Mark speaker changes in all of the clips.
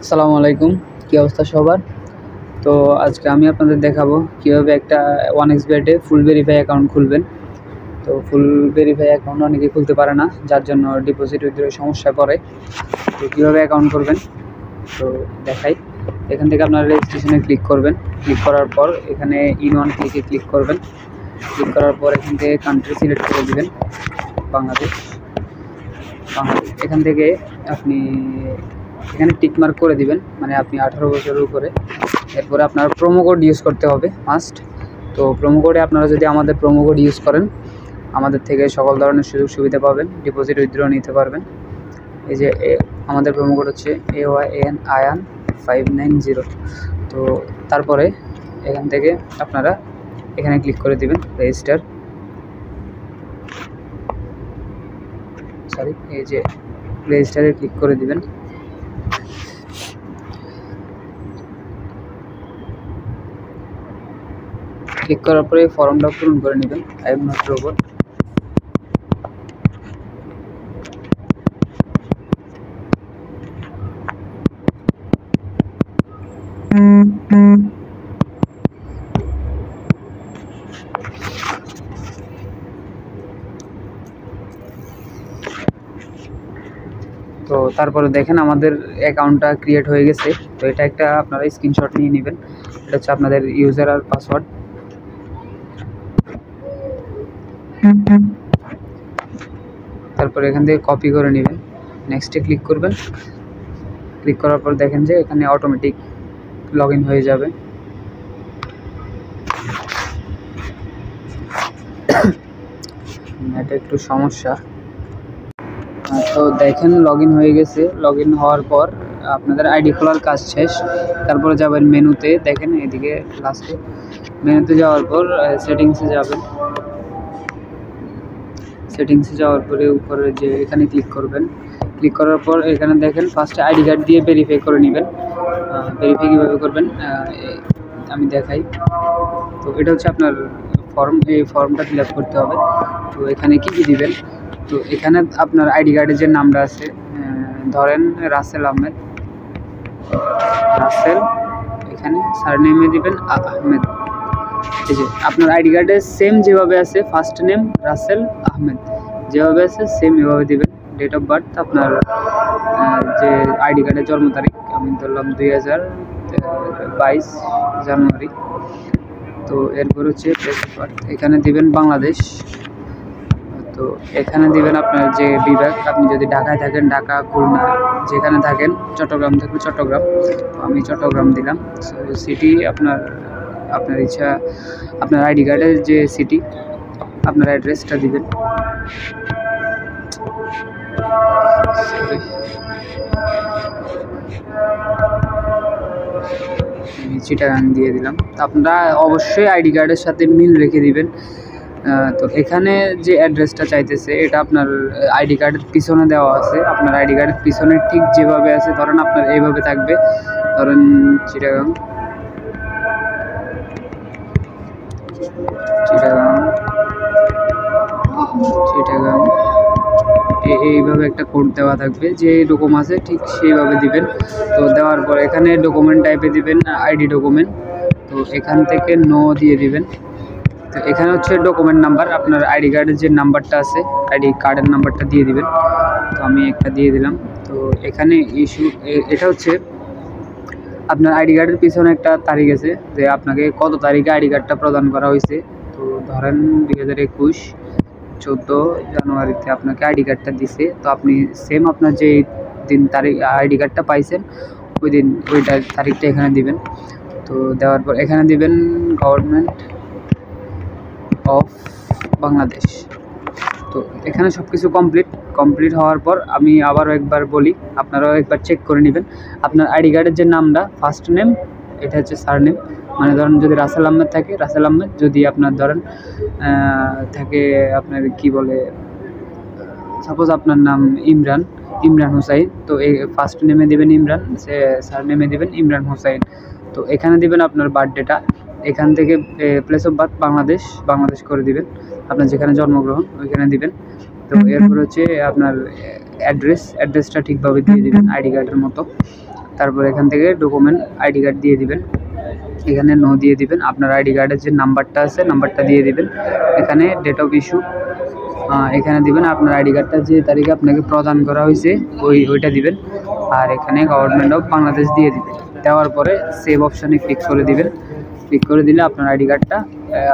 Speaker 1: আসসালামু আলাইকুম, কী অবস্থা সবার? তো আজকে আমি আপনাদের দেখাবো কীভাবে একটা OneXBet ফুল ভেরিফাই অ্যাকাউন্ট খুলবেন। তো ফুল ভেরিফাই অ্যাকাউন্ট অনেকে খুলতে পারে না, যার জন্য ডিপোজিট উইথড্রয়ের সমস্যায় পড়ে। তো কীভাবে অ্যাকাউন্ট করবেন তো দেখাই। এখান থেকে আপনারা রেজিস্ট্রেশনে ক্লিক করবেন। ক্লিক করার পর এখানে ইন ওয়ান ক্লিকে ক্লিক করবেন। ক্লিক করার পর এখান থেকে কান্ট্রি সিলেক্ট করে দেবেন, বাংলাদেশ। এখান থেকে আপনি এখানে টিক মার্ক করে দিবেন, মানে আপনি 18 বছরের উপরে। এরপরে আপনার প্রোমো কোড ইউজ করতে হবে মাস্ট। তো প্রোমো কোডে আপনারা যদি আমাদের প্রোমো কোড ইউজ করেন, আমাদের থেকে সকল ধরনের সুযোগ সুবিধা পাবেন, ডিপোজিট উইথড্র নিতে পারবেন। এই যে আমাদের প্রোমো কোড হচ্ছে AYAN 590। তো তারপরে এখান থেকে আপনারা এখানে ক্লিক করে দিবেন রেজিস্টার। এই যে রেজিস্টারে ক্লিক করে দিবেন। ক্লিক করার পরে ফর্মটা পূরণ করে নেবেন। I am not robot. তো তারপরে দেখেন আমাদের অ্যাকাউন্টটা ক্রিয়েট হয়ে গেছে। তো এটা একটা আপনারা স্ক্রিনশট নিয়ে নেবেন। এটা হচ্ছে আপনাদের ইউজার আর পাসওয়ার্ড। তারপরে এখান থেকে কপি করে নেবেন, নেক্সটে ক্লিক করবেন। ক্লিক করার পর দেখেন যে এখানে অটোমেটিক লগ ইন হয়ে যাবে। এটা একটু সমস্যা। তো দেখেন লগ ইন হয়ে গেছে। লগ ইন হওয়ার পর আপনাদের আইডি খোলার কাজ শেষ। তারপরে যাবেন মেনুতে, দেখেন এদিকে লাস্টে মেনুতে যাওয়ার পর সেটিংসে যাবেন। সেটিংসে যাওয়ার পরে উপরে যে এখানে ক্লিক করবেন। ক্লিক করার পর এখানে দেখেন ফার্স্টে আইডি কার্ড দিয়ে ভেরিফাই করে নেবেন। ভেরিফাই কীভাবে করবেন আমি দেখাই। তো এটা হচ্ছে আপনার ফর্ম, এই ফর্মটা ফিল আপ করতে হবে। তো এখানে কী কী দিবেন, তো এখানে আপনার আইডি কার্ডের যে নামটা আছে, ধরেন রাসেল আহমেদ, রাসেল। এখানে সারনেমে দিবেন আহমেদ। এই যে আপনার আইডি কার্ডে সেম যেভাবে আছে, ফার্স্ট নেম রাসেল আহমেদ যেভাবে আছে সেম এভাবে দিবেন। ডেট অফ বার্থ আপনার যে আইডি কার্ডের জন্ম তারিখ, আমি ধরলাম 2022 জানুয়ারি। তো এরপর হচ্ছে প্লেস অফ বার্থ, এখানে দিবেন বাংলাদেশ। তো এখানে দিবেন আপনার যে বিভাগ, আপনি যদি ঢাকায় থাকেন ঢাকা, খুলনা যেখানে থাকেন, চট্টগ্রাম থাকলে চট্টগ্রাম। তো আমি চট্টগ্রাম দিলাম। সো সিটি আপনার ইচ্ছা, আপনার আইডি কার্ডের যে সিটি, আপনার অ্যাড্রেসটা দিবেন। আমি চিটাগাং দিয়ে দিলাম। আপনারা অবশ্যই আইডি কার্ডের সাথে মিল রেখে দিবেন। তো এখানে যে অ্যাড্রেসটা চাইতেছে এটা আপনার আইডি কার্ডের পিছনে দেওয়া আছে। আপনার আইডি কার্ডের পিছনে ঠিক যেভাবে আছে, ধরেন আপনার এইভাবে থাকবে, ধরেন চিটাগাং এইভাবে একটা কোড দেওয়া থাকবে, যে এরকম আছে ঠিক সেইভাবে দিবেন। তো দেওয়ার পর এখানে ডকুমেন্ট টাইপে দিবেন আইডি ডকুমেন্ট। তো এখান থেকে নো দিয়ে দিবেন। তো এখানে হচ্ছে ডকুমেন্ট নাম্বার, আপনার আইডি কার্ডের যে নাম্বারটা আছে, আইডি কার্ডের নাম্বারটা দিয়ে দিবেন। তো আমি একটা দিয়ে দিলাম। তো এখানে ইস্যু, এটা হচ্ছে আপনার আইডি কার্ডের পিছনে একটা তারিখ আছে, যে আপনাকে কত তারিখে আইডি কার্ডটা প্রদান করা হয়েছে। তো ধরেন 2021 14 জানুয়ারিতে আপনাকে আইডি কার্ডটা দিছে। তো আপনি সেম আপনার যে দিন তারিখ আইডি কার্ডটা পাইছেন ওই দিন ওইটার তারিখটা এখানে দিবেন। তো দেওয়ার পর এখানে দিবেন গভর্নমেন্ট অফ বাংলাদেশ। তো এখানে সব কিছু কমপ্লিট হওয়ার পর আমি আবারও একবার বলি, আপনারাও একবার চেক করে নেবেন। আপনার আইডি কার্ডের যে নামটা, ফার্স্ট নেম, এটা হচ্ছে সারনেম, মানে ধরেন যদি রাসেল আহমেদ থাকে রাসেল আহমেদ, যদি আপনার ধরেন থাকে আপনার কি বলে, সাপোজ আপনার নাম ইমরান হুসাইন, তো এই ফার্স্ট নেমে দেবেন ইমরান, সারনেমে দেবেন ইমরান হুসাইন। তো এখানে দিবেন আপনার বার্থডেটা। এখান থেকে প্লেস অফ বার্থ বাংলাদেশ করে দিবেন, আপনার যেখানে জন্মগ্রহণ ওইখানে দিবেন। তো এরপর হচ্ছে আপনার অ্যাড্রেসটা ঠিকভাবে দিয়ে দিবেন আইডি কার্ডের মতো। তারপর এখান থেকে ডকুমেন্ট আইডি কার্ড দিয়ে দিবেন, এখানে নো দিয়ে দিবেন। আপনার আইডি কার্ডের যে নাম্বারটা আছে নাম্বারটা দিয়ে দিবেন, এখানে ডেট অফ ইস্যু এখানে দিবেন, আপনার আইডি কার্ডটা যে তারিখে আপনাকে প্রদান করা হয়েছে ওইটা দিবেন, আর এখানে গভর্নমেন্ট অফ বাংলাদেশ দিয়ে দিবেন। দেওয়ার পরে সেভ অপশানে ক্লিক করে দিবেন। ক্লিক করে দিলে আপনার আইডি কার্ডটা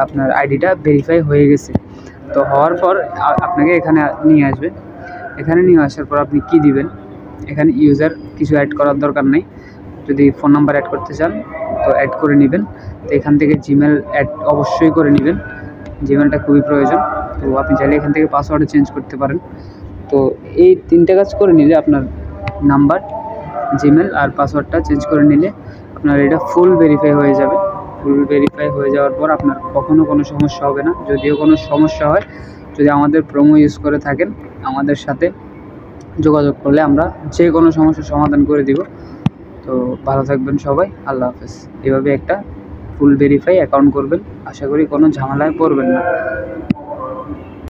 Speaker 1: আপনার আইডিটা ভেরিফাই হয়ে গেছে। তো হওয়ার পর আপনাকে এখানে নিয়ে আসবে। এখানে নিয়ে আসার পর আপনি কি দিবেন, এখানে ইউজার কিছু অ্যাড করার দরকার নেই। যদি ফোন নাম্বার অ্যাড করতে চান তো অ্যাড করে নেবেন। তো এখান থেকে জিমেল অ্যাড অবশ্যই করে নেবেন, জিমেলটা খুবই প্রয়োজন। তো আপনি চাইলে এখান থেকে পাসওয়ার্ডও চেঞ্জ করতে পারেন। তো এই 3টে কাজ করে নিলে আপনার নাম্বার, জিমেল আর পাসওয়ার্ডটা চেঞ্জ করে নিলে আপনার এটা ফুল ভেরিফাই হয়ে যাবে। ফুল ভেরিফাই হয়ে যাওয়ার পর আপনার কখনও কোনো সমস্যা হবে না। যদিও কোনো সমস্যা হয়, যদি আমাদের প্রোমো ইউজ করে থাকেন আমাদের সাথে যোগাযোগ করলে আমরা যে কোনো সমস্যার সমাধান করে দিব। তো ভালো থাকবেন সবাই, আল্লাহ হাফেজ। এভাবে একটা ফুল ভেরিফাই অ্যাকাউন্ট করবেন, আশা করি কোনো ঝামেলায় পড়বেন না।